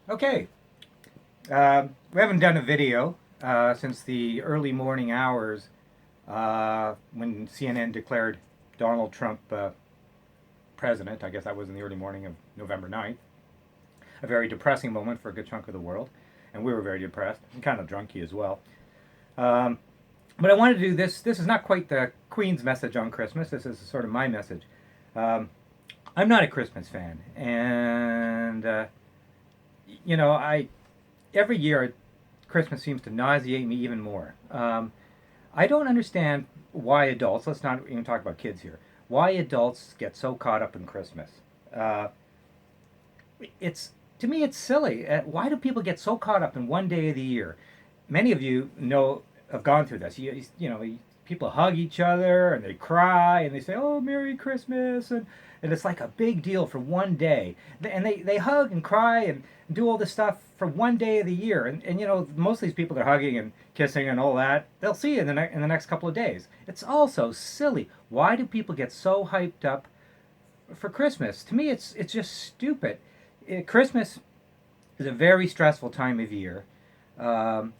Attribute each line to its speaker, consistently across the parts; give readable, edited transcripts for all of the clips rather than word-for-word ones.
Speaker 1: Okay, we haven't done a video since the early morning hours when CNN declared Donald Trump president. I guess that was in the early morning of November 9th. A very depressing moment for a good chunk of the world, and we were very depressed and kind of drunky as well. Um, but I wanted to do this. This is not quite the Queen's message on Christmas. This is sort of my message. Um, I'm not a Christmas fan, and I every year Christmas seems to nauseate me even more. I don't understand why adults, let's not even talk about kids here, why adults get so caught up in Christmas. Uh, it's To me, it's silly. Why do people get so caught up in one day of the year? Many of you know have gone through this. People hug each other and they cry and they say, "Oh, Merry Christmas," and it's like a big deal for one day. And they hug and cry and do all this stuff for one day of the year. And most of these people that are hugging and kissing and all that, they'll see you in the next couple of days. It's also silly. Why do people get so hyped up for Christmas? To me, it's just stupid. Christmas is a very stressful time of year. Um,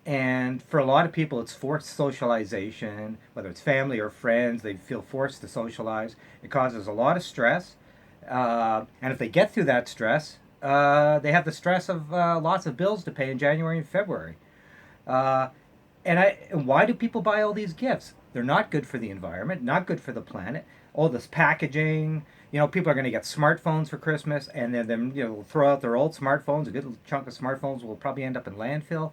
Speaker 1: and for a lot of people, it's forced socialization, whether it's family or friends, they feel forced to socialize. It causes a lot of stress. And if they get through that stress, they have the stress of lots of bills to pay in January and February. Uh, and why do people buy all these gifts? They're not good for the environment, not good for the planet. All this packaging, people are going to get smartphones for Christmas, and then throw out their old smartphones. A good chunk of smartphones will probably end up in landfill.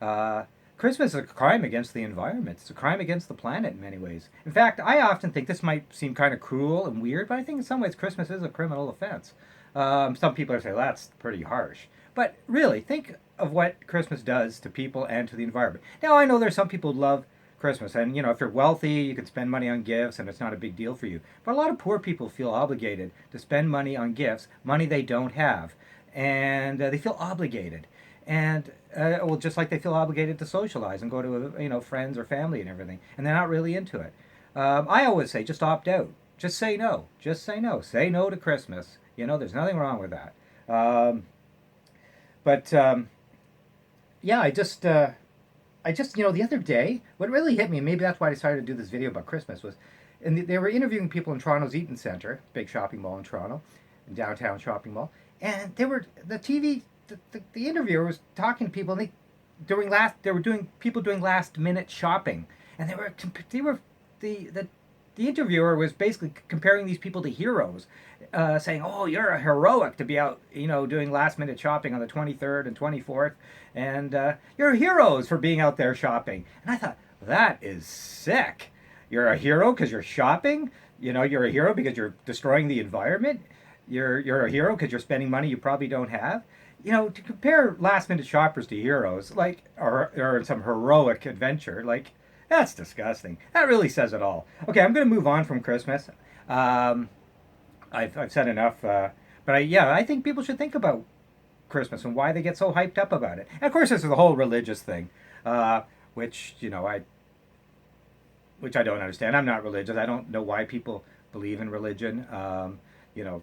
Speaker 1: Uh, Christmas is a crime against the environment. It's a crime against the planet in many ways. In fact, I often think this might seem kind of cruel and weird, but I think in some ways Christmas is a criminal offense. Some people are saying that's pretty harsh, but really think of what Christmas does to people and to the environment. Now I know there's some people who love Christmas, and if you're wealthy, you can spend money on gifts, and it's not a big deal for you. But a lot of poor people feel obligated to spend money on gifts, money they don't have, and they feel obligated. And well, just like they feel obligated to socialize and go to friends or family and everything, and they're not really into it. I always say just opt out. Just say no. Just say no. Say no to Christmas. There's nothing wrong with that. Um, but yeah, the other day, what really hit me, and maybe that's why I decided to do this video about Christmas, was, and they were interviewing people in Toronto's Eaton Centre, big shopping mall in Toronto, downtown shopping mall, and the interviewer was talking to people, and they were doing people doing last minute shopping, and the interviewer was basically comparing these people to heroes, saying, "Oh, you're heroic to be out, doing last minute shopping on the 23rd and 24th, and you're heroes for being out there shopping." And I thought that is sick. You're a hero because you're shopping. You're a hero because you're destroying the environment. You're a hero because you're spending money you probably don't have. To compare last minute shoppers to heroes, like or some heroic adventure, like that's disgusting. That really says it all. Okay, I'm going to move on from Christmas. Um, I've said enough, but I think people should think about Christmas and why they get so hyped up about it. And of course, this is the whole religious thing, uh, which which I don't understand. I'm not religious. I don't know why people believe in religion. You know,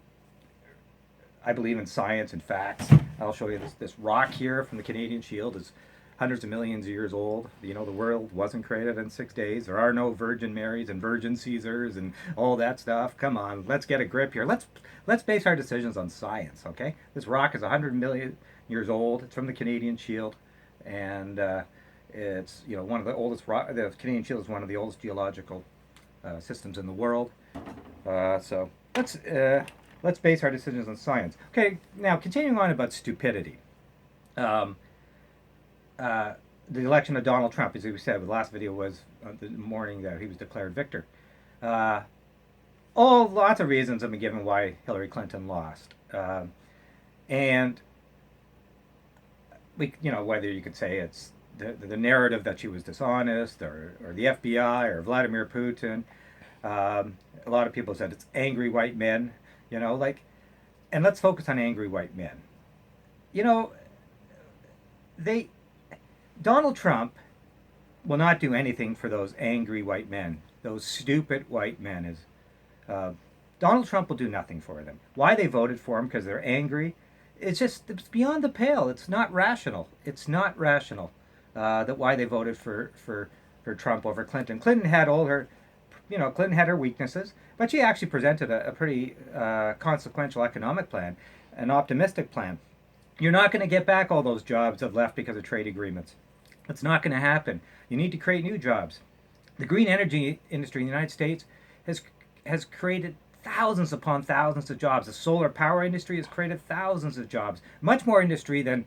Speaker 1: I believe in science and facts. I'll show you this rock here from the Canadian Shield is hundreds of millions of years old. The world wasn't created in 6 days. There are no Virgin Marys and Virgin Caesars and all that stuff. Come on, let's get a grip here. Let's base our decisions on science, okay? This rock is 100 million years old. It's from the Canadian Shield, and it's one of the oldest. The Canadian Shield is one of the oldest geological systems in the world. So let's base our decisions on science. Okay, now continuing on about stupidity. Um, the election of Donald Trump, as we said, the last video was the morning that he was declared victor. Uh, Lots of reasons have been given why Hillary Clinton lost, and whether you could say it's the narrative that she was dishonest, or the FBI, or Vladimir Putin. A lot of people said it's angry white men. And let's focus on angry white men. You know, they Donald Trump will not do anything for those angry white men, those stupid white men. Uh, Donald Trump will do nothing for them. Why they voted for him? Because they're angry. it's beyond the pale. It's not rational. It's not rational that why they voted for Trump over Clinton. Clinton had all her, Clinton had her weaknesses, but she actually presented a pretty consequential economic plan, an optimistic plan. You're not going to get back all those jobs that left because of trade agreements. It's not going to happen. You need to create new jobs. The green energy industry in the United States has created thousands upon thousands of jobs. The solar power industry has created thousands of jobs, much more industry than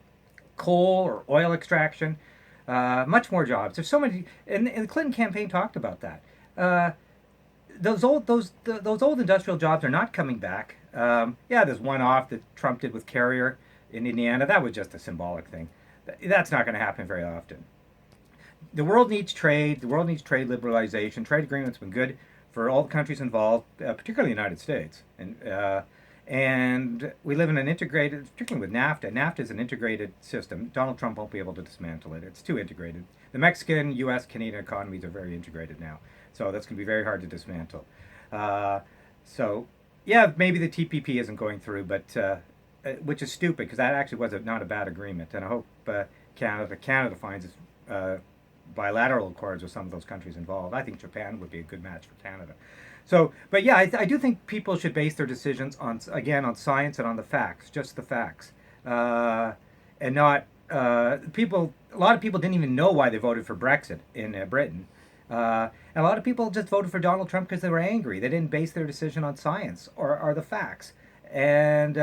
Speaker 1: coal or oil extraction. Much more jobs. There's so many, and the Clinton campaign talked about that. Those old industrial jobs are not coming back. Yeah, there's one off that Trump did with Carrier in Indiana. That was just a symbolic thing. That's not going to happen very often. The world needs trade. The world needs trade liberalization. Trade agreements have been good for all the countries involved, particularly the United States. And we live in an integrated, particularly with NAFTA. NAFTA is an integrated system. Donald Trump won't be able to dismantle it. It's too integrated. The Mexican, U.S., Canadian economies are very integrated now. So that's going to be very hard to dismantle. So, yeah, maybe the TPP isn't going through, but which is stupid because that actually was not a bad agreement. And I hope Canada finds bilateral accords with some of those countries involved. I think Japan would be a good match for Canada. So, but yeah, I do think people should base their decisions on science and on the facts, just the facts, and not people. A lot of people didn't even know why they voted for Brexit in Britain. And a lot of people just voted for Donald Trump because they were angry. They didn't base their decision on science or the facts. And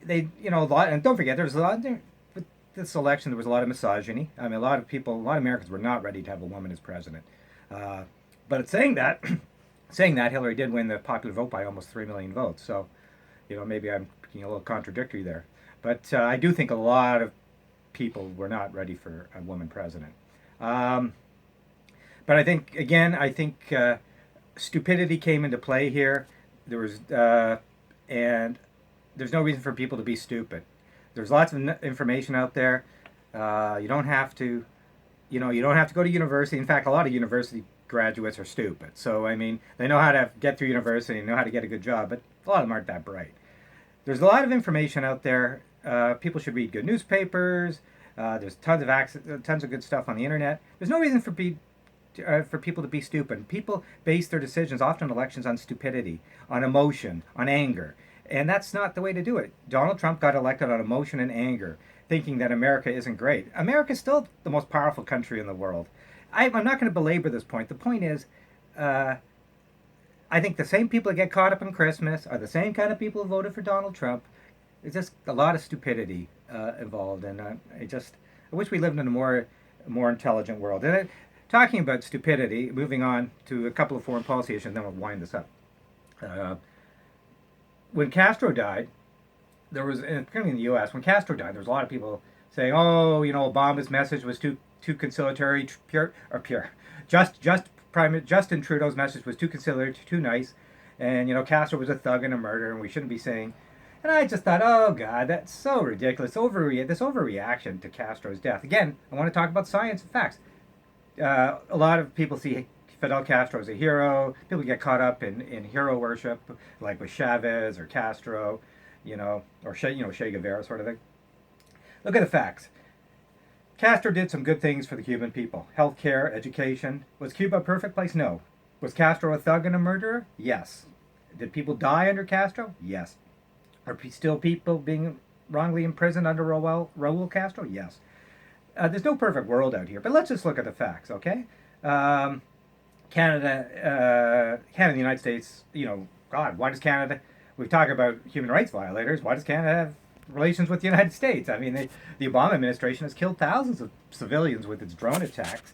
Speaker 1: they, a lot. And don't forget, there's a lot. With this election, there was a lot of misogyny. I mean, a lot of Americans were not ready to have a woman as president. But it's saying that, Hillary did win the popular vote by almost 3 million votes. So, maybe I'm being a little contradictory there. But I do think a lot of people were not ready for a woman president. But I think stupidity came into play here. There was, and there's no reason for people to be stupid. There's lots of information out there. You don't have to, you don't have to go to university. In fact, a lot of university graduates are stupid. So, I mean, they know how to get through university and know how to get a good job, but a lot of them aren't that bright. There's a lot of information out there. People should read good newspapers. There's tons of good stuff on the internet. There's no reason for people to be stupid. People base their decisions, often elections, on stupidity, on emotion, on anger. And that's not the way to do it. Donald Trump got elected on emotion and anger, thinking that America isn't great. America's still the most powerful country in the world. I'm not going to belabor this point. The point is, I think the same people that get caught up in Christmas are the same kind of people who voted for Donald Trump. There's just a lot of stupidity involved, and I wish we lived in a more intelligent world. And talking about stupidity, moving on to a couple of foreign policy issues, and then we'll wind this up. When Castro died, there was, particularly in the U.S., when Castro died, there was a lot of people saying, "Oh, Obama's message was too conciliatory, Justin Trudeau's message was too conciliatory, too nice, and Castro was a thug and a murderer, and we shouldn't be saying." And I just thought, oh God, that's so ridiculous. This overreaction to Castro's death. Again, I want to talk about science and facts. A lot of people see Fidel Castro as a hero. People get caught up in hero worship, like with Chavez or Castro, or Che Guevara sort of thing. Look at the facts. Castro did some good things for the Cuban people. Healthcare, education. Was Cuba a perfect place? No. Was Castro a thug and a murderer? Yes. Did people die under Castro? Yes. Are still people being wrongly imprisoned under Raul Castro? Yes. There's no perfect world out here, but let's just look at the facts, okay? Canada, and the United States, God, why does Canada, we talk about human rights violators, why does Canada have relations with the United States? I mean, the Obama administration has killed thousands of civilians with its drone attacks,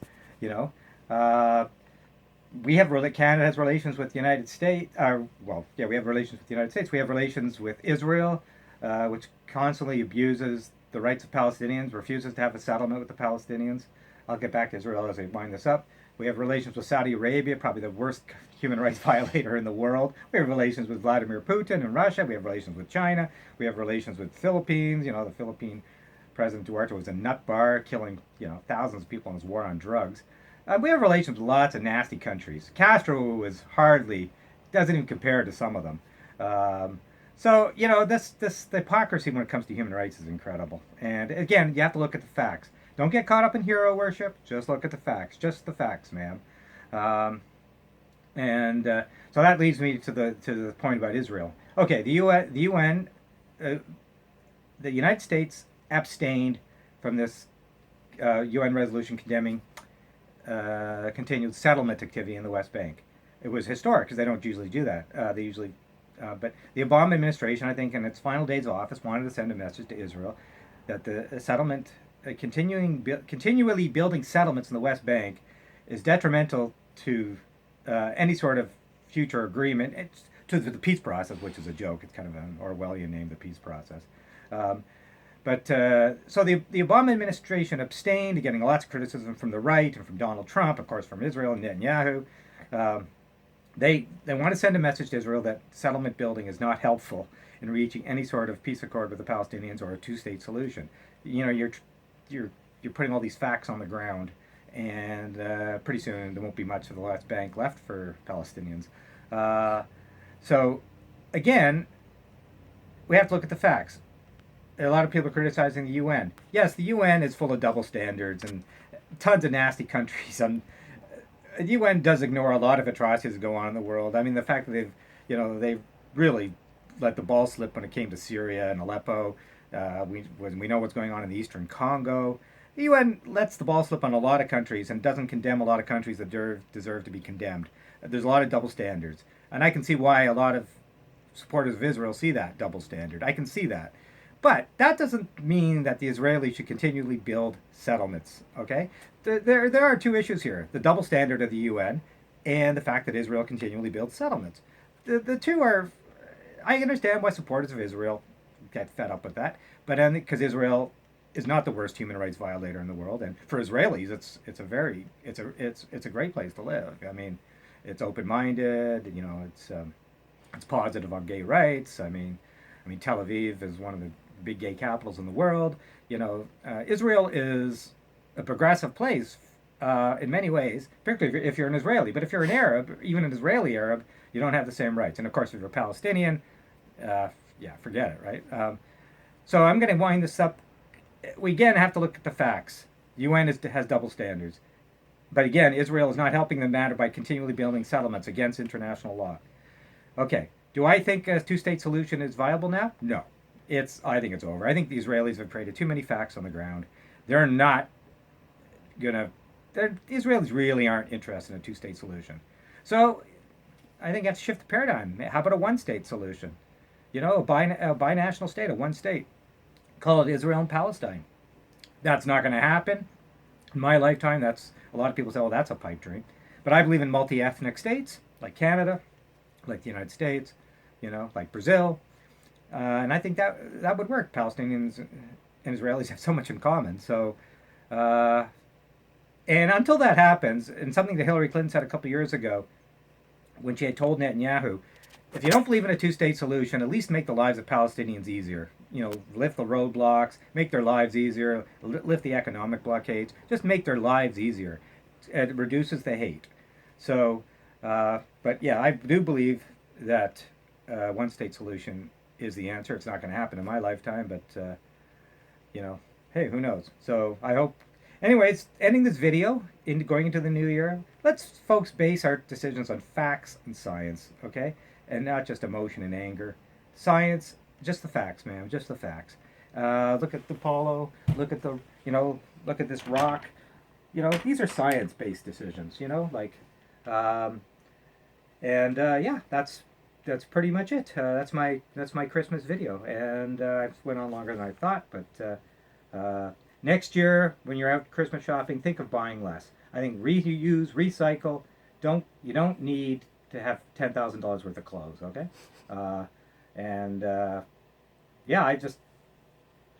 Speaker 1: Canada has relations with the United States. We have relations with the United States. We have relations with Israel, which constantly abuses the rights of Palestinians, refuses to have a settlement with the Palestinians. I'll get back to Israel as I wind this up. We have relations with Saudi Arabia, probably the worst human rights violator in the world. We have relations with Vladimir Putin and Russia. We have relations with China. We have relations with the Philippines. The Philippine President Duarte was a nut bar, killing thousands of people in his war on drugs. We have relations with lots of nasty countries. Castro doesn't even compare to some of them. So, the hypocrisy when it comes to human rights is incredible. And again, you have to look at the facts. Don't get caught up in hero worship. Just look at the facts. Just the facts, ma'am. Um, and so that leads me to the point about Israel. Okay, uh, the United States abstained from this UN resolution condemning continued settlement activity in the West Bank. It was historic because they don't usually do that. But the Obama administration, I think, in its final days of office, wanted to send a message to Israel that the settlement, continually building settlements in the West Bank, is detrimental to any sort of future agreement. To the peace process, which is a joke. It's kind of an Orwellian name, the peace process. Um, so the Obama administration abstained, getting lots of criticism from the right and from Donald Trump, of course, from Israel and Netanyahu. Um, they want to send a message to Israel that settlement building is not helpful in reaching any sort of peace accord with the Palestinians or a two-state solution. You're putting all these facts on the ground, and pretty soon there won't be much of the West Bank left for Palestinians. So, again, we have to look at the facts. A lot of people are criticizing the UN. Yes, the UN is full of double standards and tons of nasty countries. The UN does ignore a lot of atrocities that go on in the world. I mean, the fact that they've really let the ball slip when it came to Syria and Aleppo. We know what's going on in the Eastern Congo. The UN lets the ball slip on a lot of countries and doesn't condemn a lot of countries that deserve to be condemned. There's a lot of double standards, and I can see why a lot of supporters of Israel see that double standard. I can see that. But that doesn't mean that the Israelis should continually build settlements, okay? There are two issues here: the double standard of the UN and the fact that Israel continually builds settlements. The two are, I understand why supporters of Israel get fed up with that, but because Israel is not the worst human rights violator in the world, and for Israelis, it's a great place to live. I mean, it's open-minded, it's positive on gay rights. I mean, Tel Aviv is one of the big gay capitals in the world. Israel is a progressive place in many ways, particularly if you're an Israeli. But if you're an Arab, even an Israeli Arab, you don't have the same rights. And of course, if you're a Palestinian, yeah, forget it, right? So I'm going to wind this up. We again have to look at the facts. The UN has double standards. But again, Israel is not helping the matter by continually building settlements against international law. Okay, do I think a two-state solution is viable now? No. I think it's over. I think the Israelis have created too many facts on the ground. They're not gonna. The Israelis really aren't interested in a two-state solution. So I think you have to shift the paradigm. How about a one-state solution? A binational state, a one state. Call it Israel and Palestine. That's not going to happen in my lifetime. That's a lot of people say, "Well, that's a pipe dream," but I believe in multi-ethnic states like Canada, like the United States, like Brazil, and I think that would work. Palestinians and Israelis have so much in common. So, and until that happens, and something that Hillary Clinton said a couple years ago, when she had told Netanyahu, if you don't believe in a two-state solution, at least make the lives of Palestinians easier. Lift the roadblocks, make their lives easier, lift the economic blockades, just make their lives easier. It reduces the hate. So, but yeah, I do believe that one-state solution is the answer. It's not going to happen in my lifetime, but hey, who knows? So I hope. Anyways, ending this video, going into the new year, let's folks base our decisions on facts and science, okay? And not just emotion and anger. Science, just the facts, ma'am, just the facts. Look at the Apollo, look at look at this rock. These are science-based decisions, yeah, that's pretty much it. That's my Christmas video, and I went on longer than I thought, but next year when you're out Christmas shopping, think of buying less. I think reuse, recycle. You don't need to have $10,000 worth of clothes, okay? Yeah, I just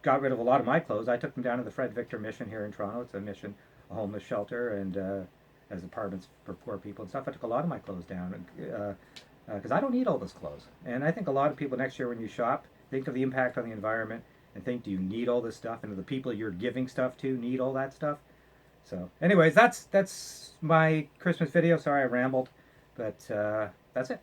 Speaker 1: got rid of a lot of my clothes. I took them down to the Fred Victor Mission here in Toronto. It's a homeless shelter, and as apartments for poor people and stuff. I took a lot of my clothes down because I don't need all those clothes. And I think a lot of people next year when you shop, think of the impact on the environment and think, do you need all this stuff? And do the people you're giving stuff to need all that stuff? So anyways, that's my Christmas video. Sorry I rambled, but that's it.